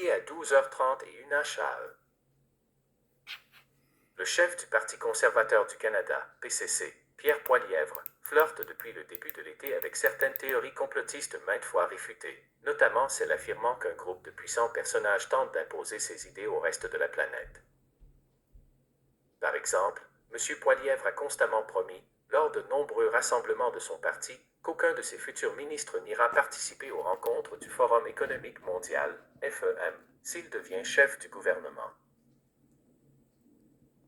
publié à 12h30 et 1 HAE. Le chef du Parti conservateur du Canada, PCC, Pierre Poilievre, flirte depuis le début de l'été avec certaines théories complotistes maintes fois réfutées, notamment celle affirmant qu'un groupe de puissants personnages tente d'imposer ses idées au reste de la planète. Par exemple, M. Poilievre a constamment promis, lors de nombreux rassemblements de son parti, qu'aucun de ses futurs ministres n'ira participer aux rencontres du Forum économique mondial, FEM, s'il devient chef du gouvernement.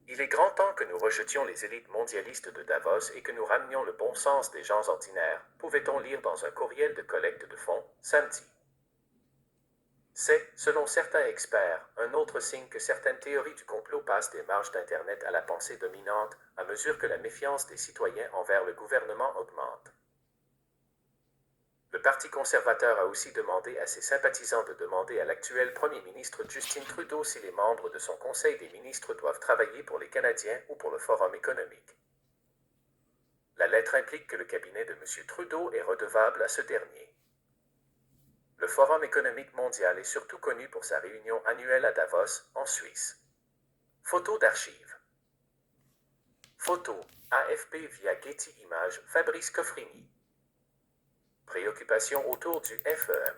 Il est grand temps que nous rejetions les élites mondialistes de Davos et que nous ramenions le bon sens des gens ordinaires, pouvait-on lire dans un courriel de collecte de fonds, samedi. C'est, selon certains experts, un autre signe que certaines théories du complot passent des marges d'Internet à la pensée dominante, à mesure que la méfiance des citoyens envers le gouvernement augmente. Le Parti conservateur a aussi demandé à ses sympathisants de demander à l'actuel premier ministre Justin Trudeau si les membres de son conseil des ministres doivent travailler pour les Canadiens ou pour le Forum économique. La lettre implique que le cabinet de M. Trudeau est redevable à ce dernier. Le Forum économique mondial est surtout connu pour sa réunion annuelle à Davos, en Suisse. Photo d'archives. Photo, AFP via Getty Images, Fabrice Coffrini. Préoccupation autour du FEM.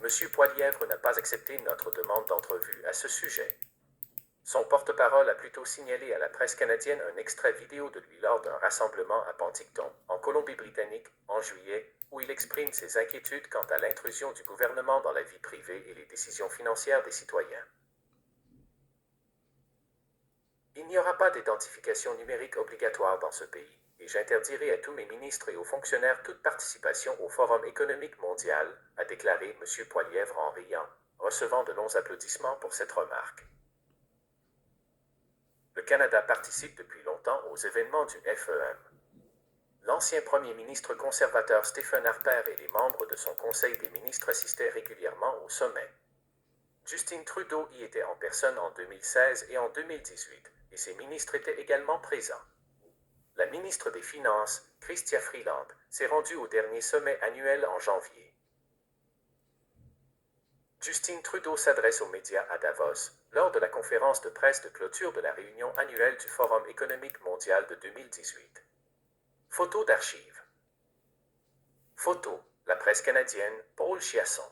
M. Poilievre n'a pas accepté notre demande d'entrevue à ce sujet. Son porte-parole a plutôt signalé à la presse canadienne un extrait vidéo de lui lors d'un rassemblement à Penticton, en Colombie-Britannique, en juillet, où il exprime ses inquiétudes quant à l'intrusion du gouvernement dans la vie privée et les décisions financières des citoyens. Il n'y aura pas d'identification numérique obligatoire dans ce pays, et j'interdirai à tous mes ministres et aux fonctionnaires toute participation au Forum économique mondial, a déclaré M. Poilievre en riant, recevant de longs applaudissements pour cette remarque. Le Canada participe depuis longtemps aux événements du FEM. L'ancien premier ministre conservateur Stephen Harper et les membres de son conseil des ministres assistaient régulièrement au sommet. Justin Trudeau y était en personne en 2016 et en 2018, et ses ministres étaient également présents. La ministre des Finances, Chrystia Freeland, s'est rendue au dernier sommet annuel en janvier. Justin Trudeau s'adresse aux médias à Davos, lors de la conférence de presse de clôture de la réunion annuelle du Forum économique mondial de 2018. Photo d'archives. Photo, la presse canadienne, Paul Chiasson.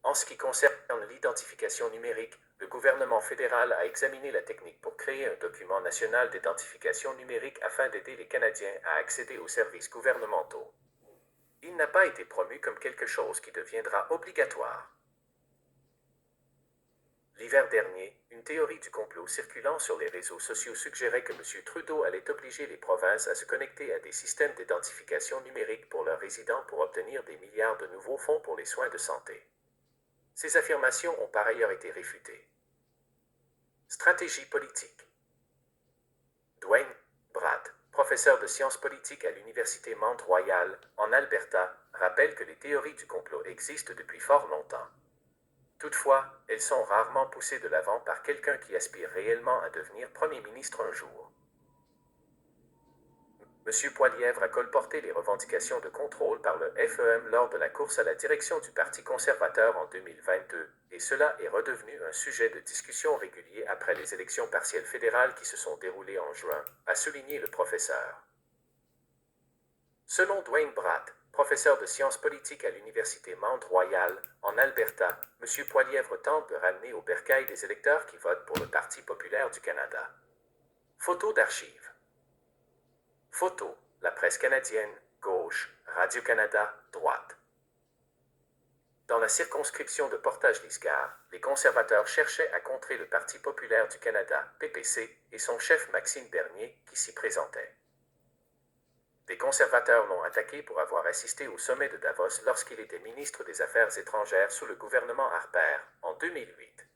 En ce qui concerne l'identification numérique, le gouvernement fédéral a examiné la technique pour créer un document national d'identification numérique afin d'aider les Canadiens à accéder aux services gouvernementaux. Il n'a pas été promu comme quelque chose qui deviendra obligatoire. L'hiver dernier, une théorie du complot circulant sur les réseaux sociaux suggérait que M. Trudeau allait obliger les provinces à se connecter à des systèmes d'identification numérique pour leurs résidents pour obtenir des milliards de nouveaux fonds pour les soins de santé. Ces affirmations ont par ailleurs été réfutées. Stratégie politique. Dwayne Bratt, professeur de sciences politiques à l'Université Mount-Royal, en Alberta, rappelle que les théories du complot existent depuis fort longtemps. Toutefois, elles sont rarement poussées de l'avant par quelqu'un qui aspire réellement à devenir Premier ministre un jour. M. Poilievre a colporté les revendications de contrôle par le FEM lors de la course à la direction du Parti conservateur en 2022, et cela est redevenu un sujet de discussion régulier après les élections partielles fédérales qui se sont déroulées en juin, a souligné le professeur. Selon Dwayne Bratt, professeur de sciences politiques à l'Université Mount-Royal, en Alberta, M. Poilievre tente de ramener au bercail des électeurs qui votent pour le Parti populaire du Canada. Photo d'archives. Photo, la presse canadienne, gauche, Radio-Canada, droite. Dans la circonscription de Portage-Lisgar, les conservateurs cherchaient à contrer le Parti populaire du Canada, PPC, et son chef Maxime Bernier, qui s'y présentait. Des conservateurs l'ont attaqué pour avoir assisté au sommet de Davos lorsqu'il était ministre des Affaires étrangères sous le gouvernement Harper, en 2008.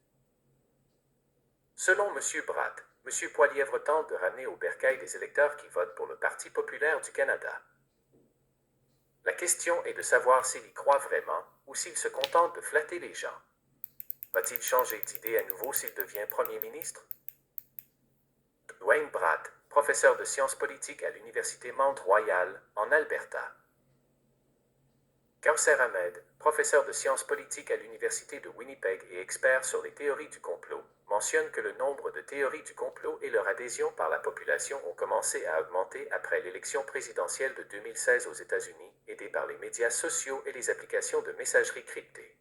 Selon M. Bratt, M. Poilievre tente de ramener au bercail des électeurs qui votent pour le Parti populaire du Canada. La question est de savoir s'il y croit vraiment ou s'il se contente de flatter les gens. Va-t-il changer d'idée à nouveau s'il devient Premier ministre? Dwayne Bratt, professeur de sciences politiques à l'Université Mount-Royal, en Alberta. Kausser Ahmed, professeur de sciences politiques à l'Université de Winnipeg et expert sur les théories du complot, mentionne que le nombre de théories du complot et leur adhésion par la population ont commencé à augmenter après l'élection présidentielle de 2016 aux États-Unis, aidée par les médias sociaux et les applications de messagerie cryptée.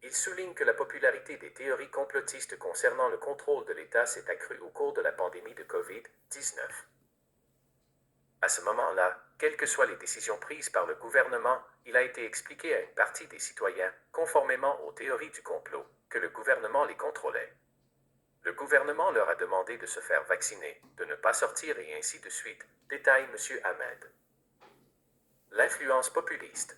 Il souligne que la popularité des théories complotistes concernant le contrôle de l'État s'est accrue au cours de la pandémie de COVID-19. À ce moment-là, quelles que soient les décisions prises par le gouvernement, il a été expliqué à une partie des citoyens, conformément aux théories du complot, que le gouvernement les contrôlait. Le gouvernement leur a demandé de se faire vacciner, de ne pas sortir et ainsi de suite, détaille M. Ahmed. L'influence populiste.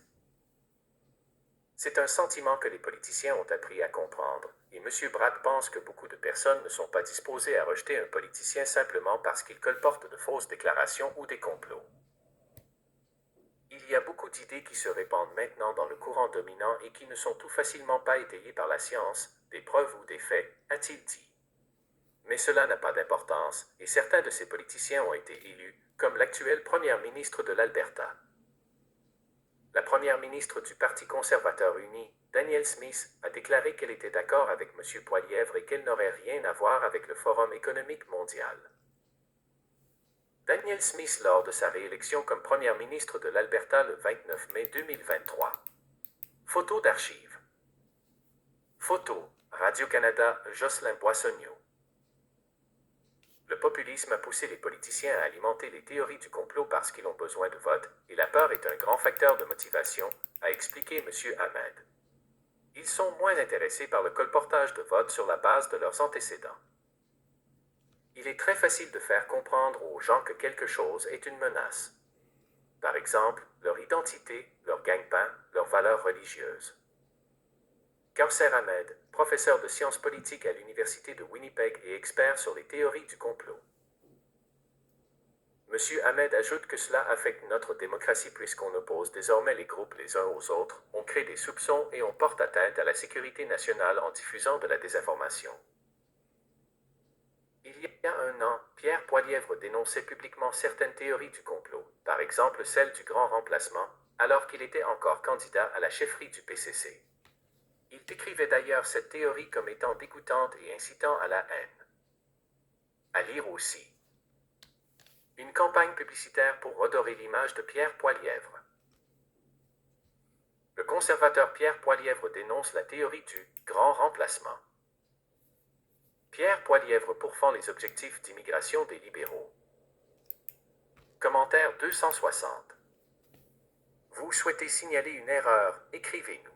C'est un sentiment que les politiciens ont appris à comprendre, et M. Bratt pense que beaucoup de personnes ne sont pas disposées à rejeter un politicien simplement parce qu'il colporte de fausses déclarations ou des complots. Il y a beaucoup d'idées qui se répandent maintenant dans le courant dominant et qui ne sont tout facilement pas étayées par la science, des preuves ou des faits, a-t-il dit. Mais cela n'a pas d'importance, et certains de ces politiciens ont été élus, comme l'actuelle première ministre de l'Alberta. La première ministre du Parti conservateur uni, Danielle Smith, a déclaré qu'elle était d'accord avec M. Poilievre et qu'elle n'aurait rien à voir avec le Forum économique mondial. Danielle Smith lors de sa réélection comme première ministre de l'Alberta le 29 mai 2023. Photo d'archives. Photo, Radio-Canada, Jocelyn Boissonneau. Le populisme a poussé les politiciens à alimenter les théories du complot parce qu'ils ont besoin de votes, et la peur est un grand facteur de motivation, a expliqué M. Ahmed. Ils sont moins intéressés par le colportage de votes sur la base de leurs antécédents. Il est très facile de faire comprendre aux gens que quelque chose est une menace. Par exemple, leur identité, leur gagne-pain, leurs valeurs religieuses. Kausser Ahmed, professeur de sciences politiques à l'Université de Winnipeg et expert sur les théories du complot. M. Ahmed ajoute que cela affecte notre démocratie puisqu'on oppose désormais les groupes les uns aux autres, on crée des soupçons et on porte atteinte à la sécurité nationale en diffusant de la désinformation. Il y a un an, Pierre Poilievre dénonçait publiquement certaines théories du complot, par exemple celle du grand remplacement, alors qu'il était encore candidat à la chefferie du PCC. Il décrivait d'ailleurs cette théorie comme étant dégoûtante et incitant à la haine. À lire aussi. Une campagne publicitaire pour redorer l'image de Pierre Poilievre. Le conservateur Pierre Poilievre dénonce la théorie du grand remplacement. Pierre Poilievre pourfend les objectifs d'immigration des libéraux. Commentaire 260. Vous souhaitez signaler une erreur, écrivez-nous.